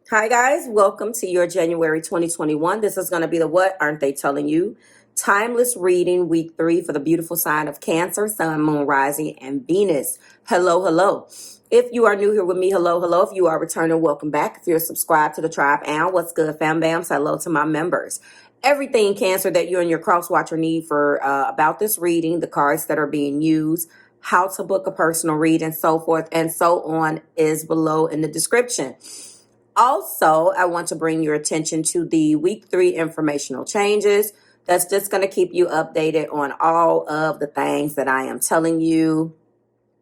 Hi guys, welcome to your January 2021. This is going to be the What Aren't They Telling You? Timeless reading week 3 for the beautiful sign of Cancer, Sun, Moon, Rising, and Venus. Hello, hello. If you are new here with me, hello, hello. If you are returning, welcome back. If you're subscribed to the tribe, and what's good, fam bams? Hello to my members. Everything Cancer that you and your cross watcher need for about this reading, the cards that are being used, how to book a personal read, and so forth and so on is below in the description. Also, I want to bring your attention to the week 3 informational changes. That's just going to keep you updated on all of the things that I am telling you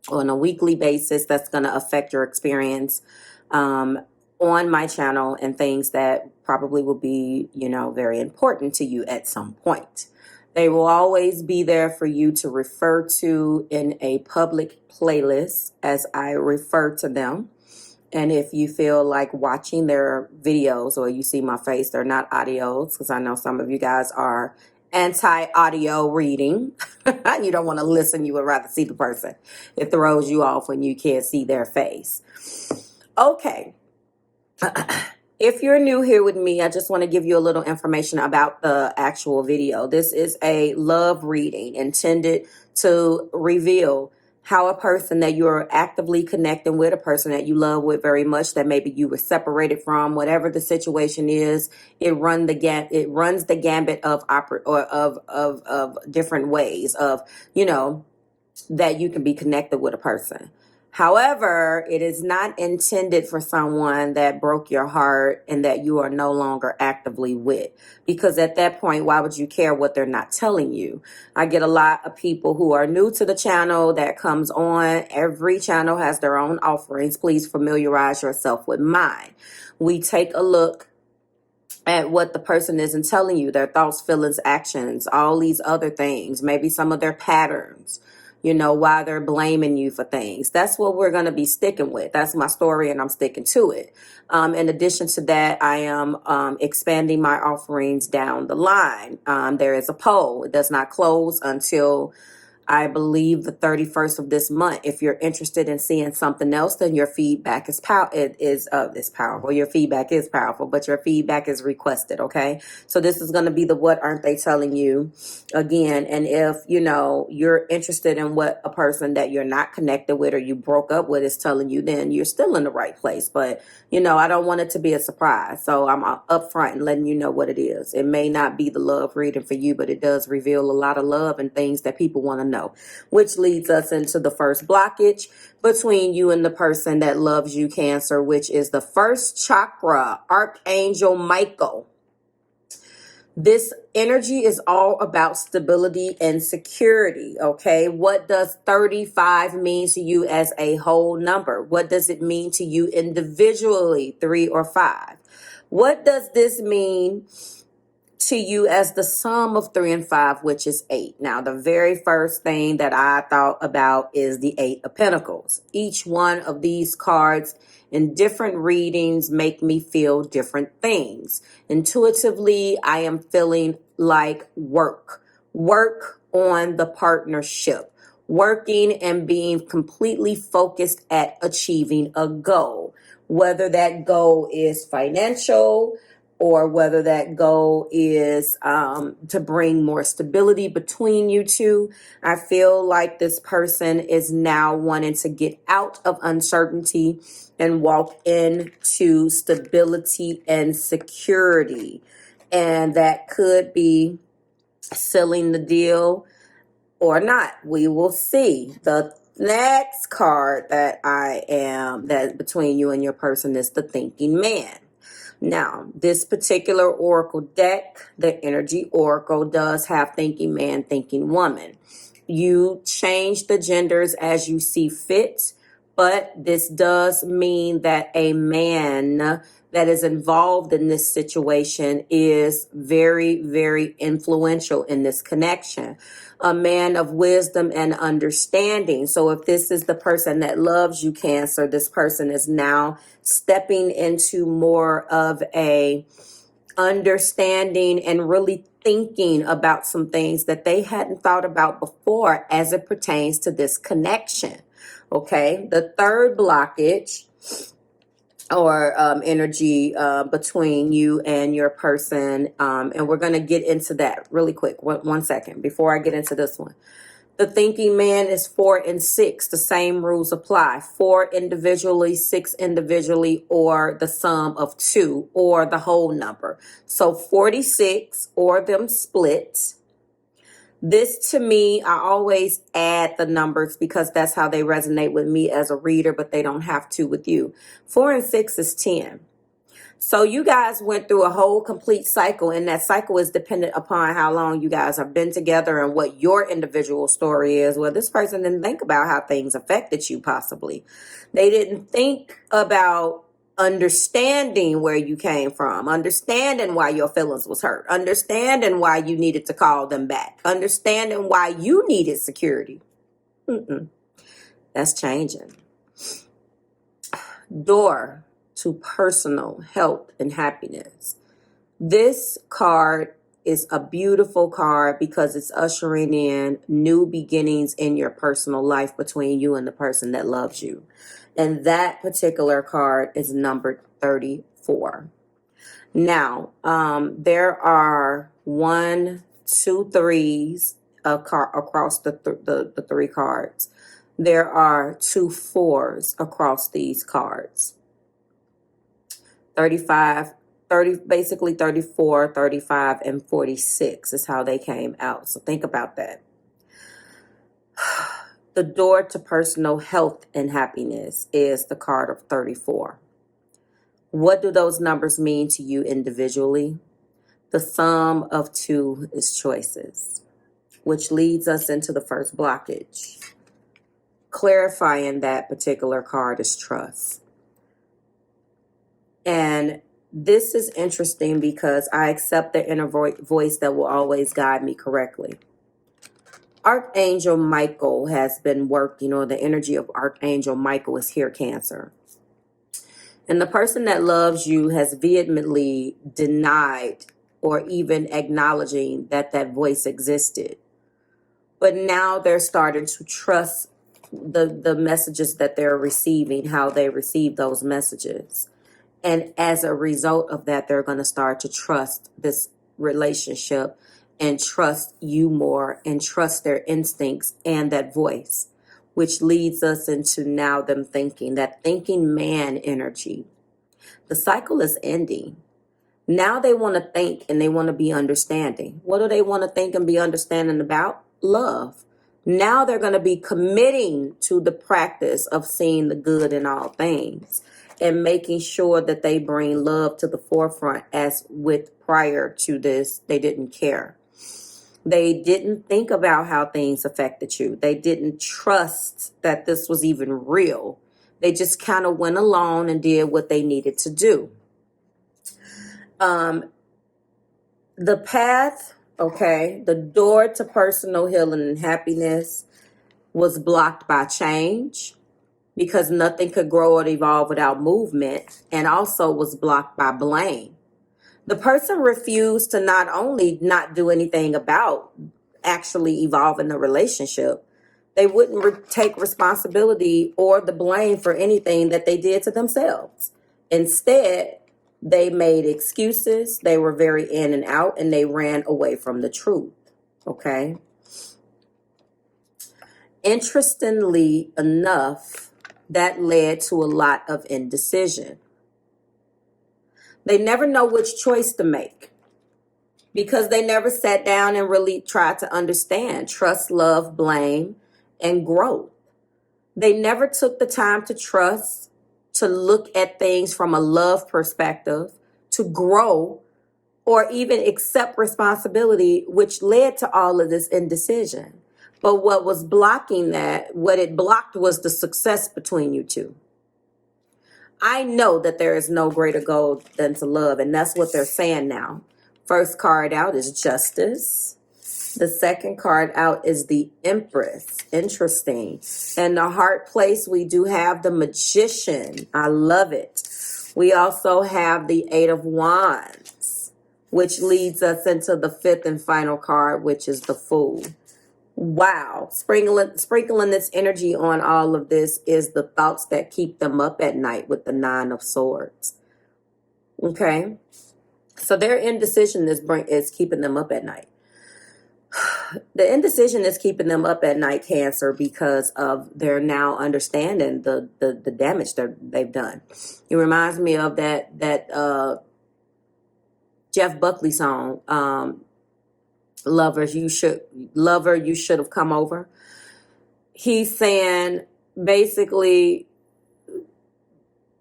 on a weekly basis that's going to affect your experience on my channel and things that probably will be, very important to you at some point. They will always be there for you to refer to in a public playlist as I refer to them. And if you feel like watching their videos or you see my face, they're not audios, because I know some of you guys are anti-audio reading. You don't want to listen. You would rather see the person. It throws you off when you can't see their face. Okay. If you're new here with me, I just want to give you a little information about the actual video. This is a love reading intended to reveal how a person that you're actively connecting with, a person that you love with very much, that maybe you were separated from, whatever the situation is, it runs the gambit of different ways of, that you can be connected with a person. However, it is not intended for someone that broke your heart and that you are no longer actively with. Because at that point, why would you care what they're not telling you? I get a lot of people who are new to the channel that comes on. Every channel has their own offerings. Please familiarize yourself with mine. We take a look at what the person isn't telling you, their thoughts, feelings, actions, all these other things, maybe some of their patterns, why they're blaming you for things. That's what we're going to be sticking with. That's my story, and I'm sticking to it. In addition to that, I am expanding my offerings down the line. There is a poll. It does not close until I believe the 31st of this month. If you're interested in seeing something else, then your feedback is powerful. Your feedback is powerful, but your feedback is requested. Okay. So this is going to be the What Aren't They Telling You again. And if, you're interested in what a person that you're not connected with or you broke up with is telling you, then you're still in the right place. But, I don't want it to be a surprise. So I'm upfront and letting you know what it is. It may not be the love reading for you, but it does reveal a lot of love and things that people want to know, which leads us into the first blockage between you and the person that loves you, Cancer, which is the first chakra, Archangel Michael. This energy is all about stability and security, okay? What does 35 mean to you as a whole number? What does it mean to you individually, 3 or 5? What does this mean to you as the sum of 3 and 5, which is 8? Now, the very first thing that I thought about is the 8 of Pentacles. Each one of these cards in different readings make me feel different things. Intuitively, I am feeling like work on the partnership, working and being completely focused at achieving a goal, whether that goal is financial, or whether that goal is to bring more stability between you two. I feel like this person is now wanting to get out of uncertainty and walk into stability and security. And that could be sealing the deal or not. We will see. The next card that between you and your person is the Thinking Man. Now, this particular oracle deck, the energy oracle, does have Thinking Man, Thinking Woman. You change the genders as you see fit, but this does mean that a man that is involved in this situation is very, very influential in this connection. A man of wisdom and understanding. So if this is the person that loves you, Cancer, this person is now stepping into more of a understanding and really thinking about some things that they hadn't thought about before as it pertains to this connection. Okay. The third blockage. or energy between you and your person. And we're going to get into that really quick. One second before I get into this one. The thinking man is 4 and 6. The same rules apply. 4 individually, 6 individually, or the sum of 2, or the whole number. So 46, or them split. This, to me, I always add the numbers because that's how they resonate with me as a reader, but they don't have to with you. 4 and 6 is 10. So you guys went through a whole complete cycle, and that cycle is dependent upon how long you guys have been together and what your individual story is. Well, this person didn't think about how things affected you, possibly. They didn't think about understanding where you came from, understanding why your feelings was hurt, understanding why you needed to call them back, understanding why you needed security. That's changing. Door to personal health and happiness. This card is a beautiful card because it's ushering in new beginnings in your personal life between you and the person that loves you. And that particular card is numbered 34. Now, there are 1, 2 threes across the 3 cards. There are 2 4s across these cards. 35, 30, basically 34, 35, and 46 is how they came out. So think about that. The door to personal health and happiness is the card of 34. What do those numbers mean to you individually? The sum of 2 is choices, which leads us into the first blockage. Clarifying that particular card is trust. And this is interesting because I accept the inner voice that will always guide me correctly. Archangel Michael has been working, or the energy of Archangel Michael is here, Cancer. And the person that loves you has vehemently denied or even acknowledging that that voice existed. But now they're starting to trust the messages that they're receiving, how they receive those messages. And as a result of that, they're going to start to trust this relationship and trust you more and trust their instincts and that voice, which leads us into now them thinking, that thinking man energy. The cycle is ending. Now they want to think and they want to be understanding. What do they want to think and be understanding about? Love. Now they're going to be committing to the practice of seeing the good in all things and making sure that they bring love to the forefront, as with prior to this, they didn't care. They didn't think about how things affected you. They didn't trust that this was even real. They just kind of went along and did what they needed to do. The path, the door to personal healing and happiness was blocked by change, because nothing could grow or evolve without movement, and also was blocked by blame. The person refused to not only not do anything about actually evolving the relationship, they wouldn't take responsibility or the blame for anything that they did to themselves. Instead, they made excuses, they were very in and out, and they ran away from the truth, Interestingly enough, that led to a lot of indecision. They never know which choice to make because they never sat down and really tried to understand trust, love, blame, and growth. They never took the time to trust, to look at things from a love perspective, to grow, or even accept responsibility, which led to all of this indecision. But what was blocking that, what it blocked was the success between you two. I know that there is no greater goal than to love, and that's what they're saying now. First card out is Justice. The second card out is the Empress. Interesting. And the Heart place, we do have the Magician. I love it. We also have the Eight of Wands, which leads us into the fifth and final card, which is the Fool. Wow. Sprinkling this energy on all of this is the thoughts that keep them up at night with the Nine of Swords. Okay. So their indecision is keeping them up at night. The indecision is keeping them up at night, Cancer, because of their now understanding the damage that they've done. It reminds me of that Jeff Buckley song, Lover, you should have come over. He's saying basically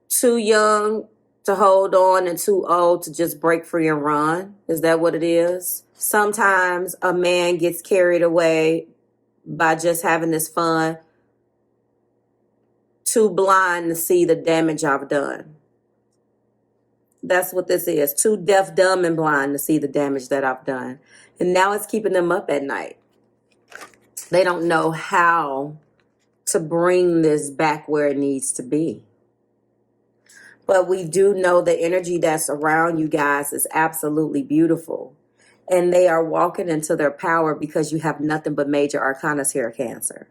too young to hold on and too old to just break free and run. Is that what it is? Sometimes a man gets carried away by just having this fun, too blind to see the damage I've done. That's what this is. Too deaf, dumb, and blind to see the damage that I've done. And now it's keeping them up at night. They don't know how to bring this back where it needs to be. But we do know the energy that's around you guys is absolutely beautiful. And they are walking into their power because you have nothing but major arcanas here, Cancer.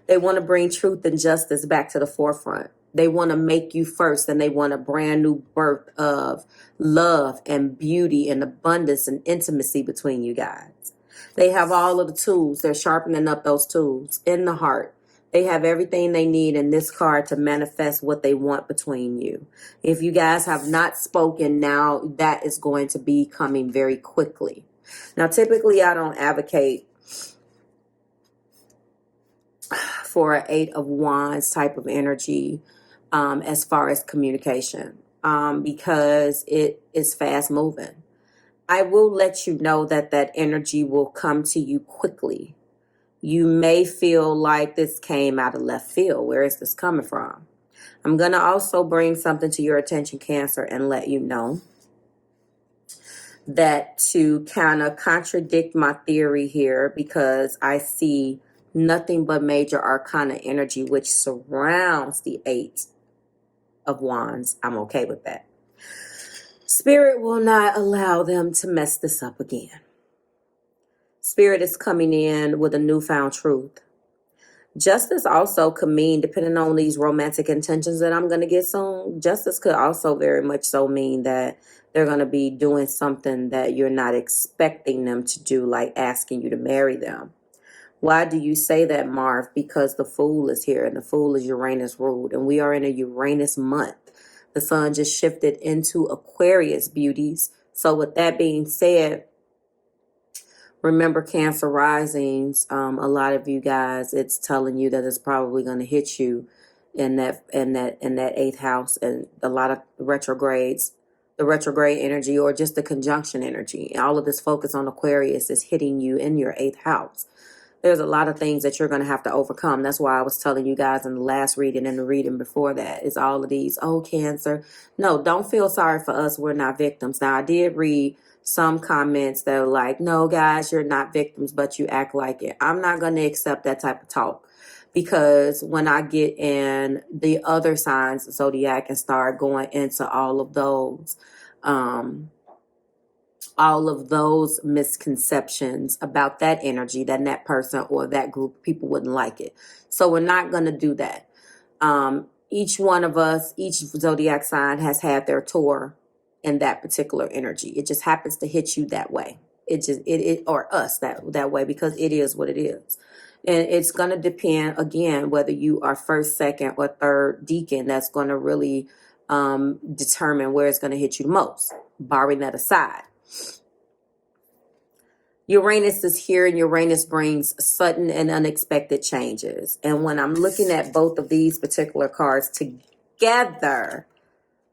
They want to bring truth and justice back to the forefront. They want to make you first, and they want a brand new birth of love and beauty and abundance and intimacy between you guys. They have all of the tools. They're sharpening up those tools in the heart. They have everything they need in this card to manifest what they want between you. If you guys have not spoken now, that is going to be coming very quickly. Now, typically, I don't advocate for an 8 of Wands type of energy as far as communication because it is fast moving. I will let you know that energy will come to you quickly. You may feel like this came out of left field. Where is this coming from? I'm going to also bring something to your attention, Cancer, and let you know that to kind of contradict my theory here, because I see nothing but major arcana energy which surrounds the 8 of Wands. I'm okay with that. Spirit will not allow them to mess this up again. Spirit is coming in with a newfound truth. Justice also could mean, depending on these romantic intentions that I'm going to get soon, justice could also very much so mean that they're going to be doing something that you're not expecting them to do, like asking you to marry them. Why do you say that, Marv? Because the Fool is here, and the Fool is Uranus ruled, and we are in a Uranus month. The sun just shifted into Aquarius, beauties. So with that being said, remember, Cancer risings, a lot of you guys, it's telling you that it's probably going to hit you in that 8th house, and a lot of retrogrades, the retrograde energy or just the conjunction energy. All of this focus on Aquarius is hitting you in your 8th house. There's a lot of things that you're going to have to overcome. That's why I was telling you guys in the last reading and the reading before that is all of these, Cancer. No, don't feel sorry for us. We're not victims. Now, I did read some comments that were like, no, guys, you're not victims, but you act like it. I'm not going to accept that type of talk, because when I get in the other signs of zodiac and start going into all of those misconceptions about that energy, that person or that group of people wouldn't like it. So we're not going to do that. Each one of us, each zodiac sign has had their tour in that particular energy. It just happens to hit you that way. Or us that way, because it is what it is. And it's going to depend, again, whether you are first, second, or third deacon. That's going to really determine where it's going to hit you the most, barring that aside. Uranus is here, and Uranus brings sudden and unexpected changes. And when I'm looking at both of these particular cards together,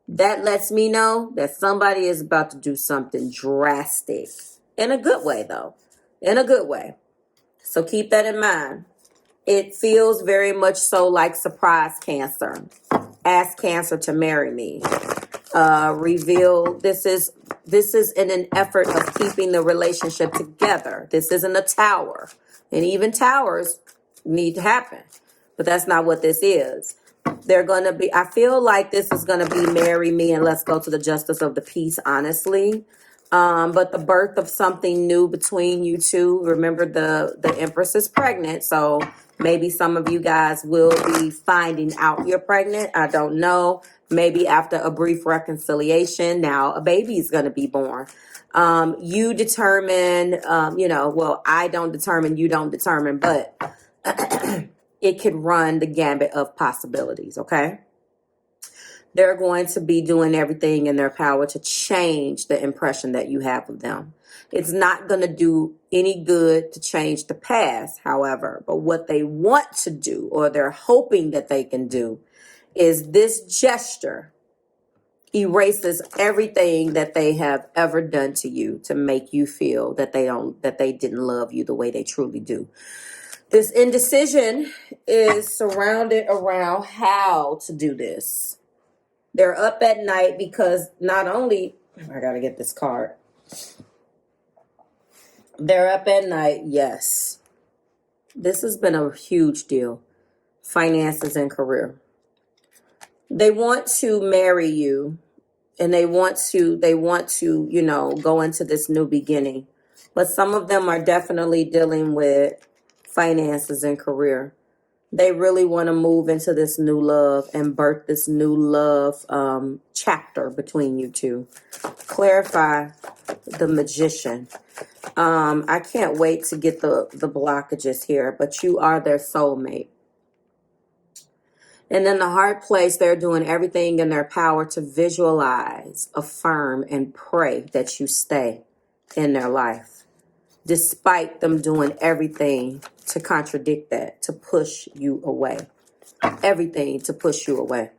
that lets me know that somebody is about to do something drastic. In a good way, though. In a good way. So keep that in mind. It feels very much so like surprise Cancer. Ask Cancer to marry me. Reveal. This is in an effort of keeping the relationship together. This isn't a tower. And even towers need to happen. But that's not what this is. They're going to be, I feel like this is going to be marry me and let's go to the justice of the peace, honestly. But the birth of something new between you two. Remember, the Empress is pregnant, so maybe some of you guys will be finding out you're pregnant. I don't know. Maybe after a brief reconciliation, now a baby is going to be born. You determine, well, I don't determine, you don't determine, but it could run the gambit of possibilities, okay? They're going to be doing everything in their power to change the impression that you have of them. It's not going to do any good to change the past, however, but what they want to do, or they're hoping that they can do, is this gesture erases everything that they have ever done to you to make you feel that they didn't love you the way they truly do. This indecision is surrounded around how to do this. They're up at night because not only, I gotta get this card. They're up at night, yes. This has been a huge deal. Finances and career. They want to marry you, and they want to, go into this new beginning. But some of them are definitely dealing with finances and career. They really want to move into this new love and birth this new love chapter between you two. Clarify the Magician. I can't wait to get the blockages here, but you are their soulmate. And in the heart place, they're doing everything in their power to visualize, affirm, and pray that you stay in their life, despite them doing everything to contradict that, to push you away. Everything to push you away.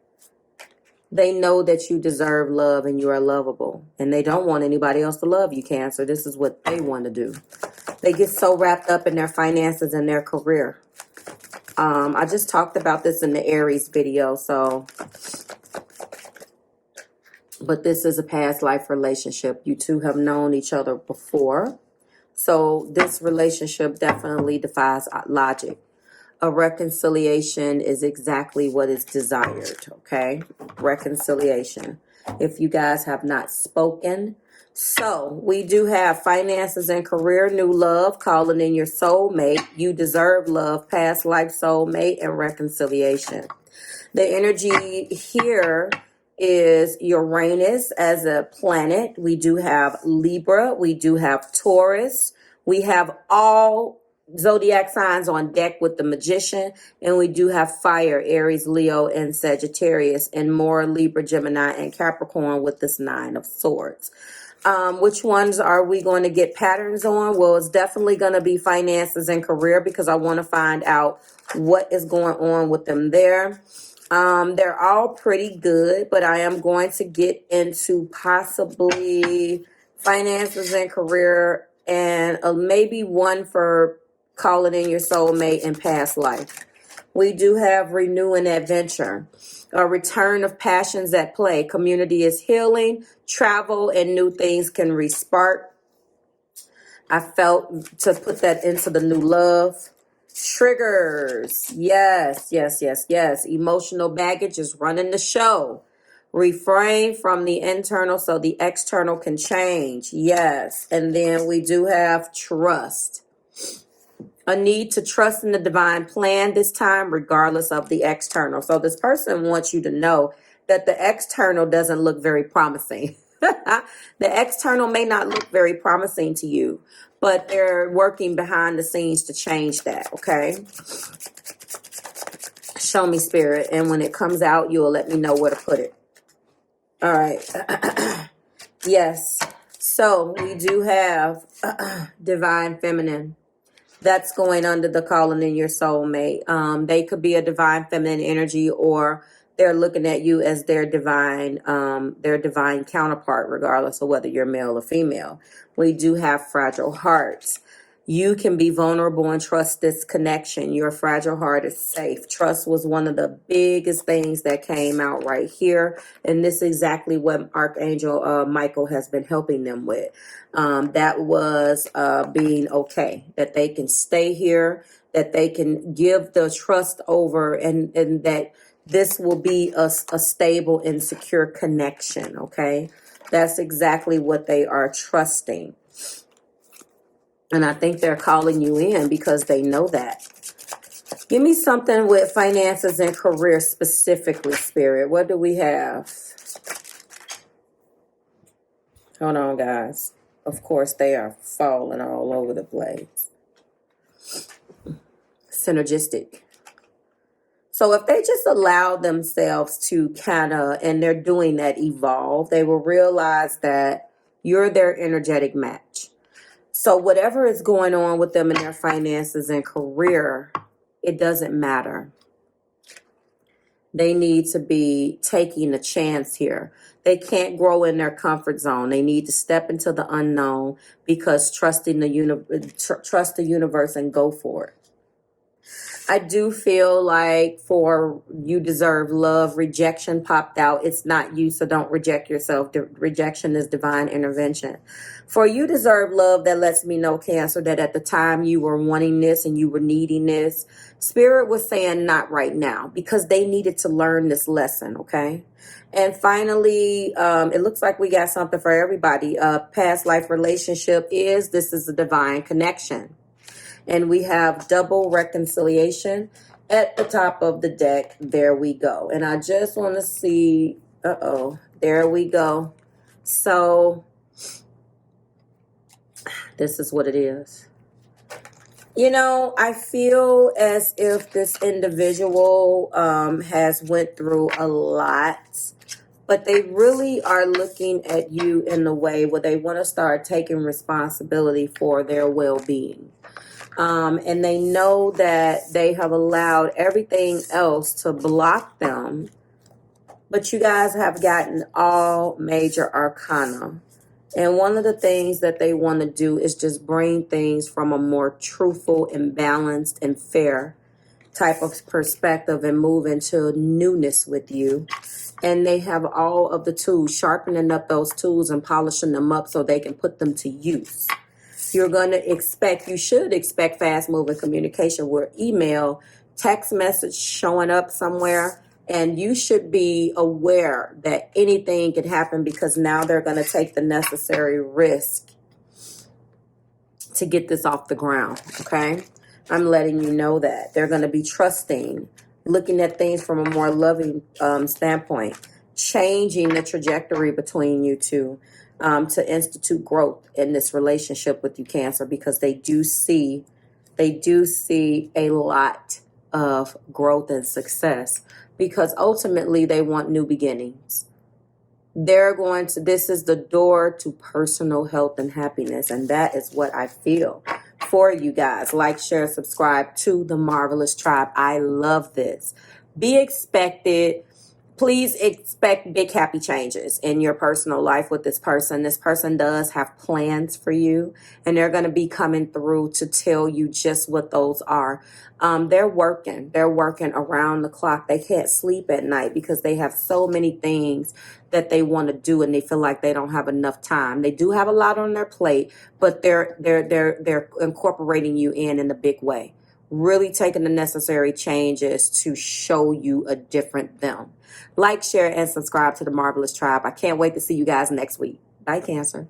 They know that you deserve love and you are lovable. And they don't want anybody else to love you, Cancer. This is what they want to do. They get so wrapped up in their finances and their career. I just talked about this in the Aries video, but this is a past life relationship. You two have known each other before. So this relationship definitely defies logic. A reconciliation is exactly what is desired, okay? Reconciliation. If you guys have not spoken. So we do have finances and career, new love, calling in your soulmate. You deserve love, past life soulmate, and reconciliation. The energy here is Uranus as a planet. We do have Libra. We do have Taurus. We have all zodiac signs on deck with the Magician. And we do have fire, Aries, Leo, and Sagittarius, and more Libra, Gemini, and Capricorn with this 9 of Swords. Which ones are we going to get patterns on? Well, it's definitely going to be finances and career, because I want to find out what is going on with them there. They're all pretty good, but I am going to get into possibly finances and career, and maybe one for calling in your soulmate and past life. We do have renew and adventure, a return of passions at play. Community is healing, travel, and new things can respark. I felt to put that into the new love. Triggers. Yes. Emotional baggage is running the show. Refrain from the internal so the external can change. Yes. And then we do have trust. A need to trust in the divine plan this time, regardless of the external. So this person wants you to know that the external doesn't look very promising. The external may not look very promising to you, but they're working behind the scenes to change that, okay? Show me, Spirit. And when it comes out, you'll let me know where to put it. All right. Yes. So we do have divine feminine. That's going under the calling in your soulmate. They could be a divine feminine energy, or they're looking at you as their divine counterpart, regardless of whether you're male or female. We do have fragile hearts. You can be vulnerable and trust this connection. Your fragile heart is safe. Trust was one of the biggest things that came out right here. And this is exactly what Archangel Michael has been helping them with. That was being okay, that they can stay here, that they can give the trust over, and that this will be a stable and secure connection, okay? That's exactly what they are trusting. And I think they're calling you in because they know that. Give me something with finances and career specifically, Spirit. What do we have? Hold on, guys. Of course, they are falling all over the place. Synergistic. So if they just allow themselves to kind of, and they're doing that, evolve, they will realize that you're their energetic match. So whatever is going on with them in their finances and career, it doesn't matter. They need to be taking a chance here. They can't grow in their comfort zone. They need to step into the unknown because trust the universe and go for it. I do feel like for you deserve love, rejection popped out. It's not you, so don't reject yourself. Rejection is divine intervention. For you deserve love, that lets me know, Cancer, that at the time you were wanting this and you were needing this, Spirit was saying not right now because they needed to learn this lesson, okay? And finally, it looks like we got something for everybody. Past life relationship this is a divine connection. And we have double reconciliation at the top of the deck. There we go. And I just want to see, there we go. So this is what it is. You know, I feel as if this individual has went through a lot, but they really are looking at you in the way where they want to start taking responsibility for their well-being. And they know that they have allowed everything else to block them. But you guys have gotten all major arcana. And one of the things that they want to do is just bring things from a more truthful and balanced and fair type of perspective and move into newness with you. And they have all of the tools, sharpening up those tools and polishing them up so they can put them to use. You're going to you should expect fast-moving communication where email, text message showing up somewhere, and you should be aware that anything could happen because now they're going to take the necessary risk to get this off the ground, okay? I'm letting you know that. They're going to be trusting, looking at things from a more loving standpoint, changing the trajectory between you two. To institute growth in this relationship with you, Cancer, because they do see a lot of growth and success because ultimately they want new beginnings. This is the door to personal health and happiness, and that is what I feel for you guys. Like, share, subscribe to the Marvelous Tribe. I love this. Be expected. Please expect big happy changes in your personal life with this person. This person does have plans for you, and they're going to be coming through to tell you just what those are. They're working around the clock. They can't sleep at night because they have so many things that they want to do, and they feel like they don't have enough time. They do have a lot on their plate, but they're incorporating you in a big way. Really taking the necessary changes to show you a different them. Like, share, and subscribe to the Marvelous Tribe. I can't wait to see you guys next week. Bye, Cancer.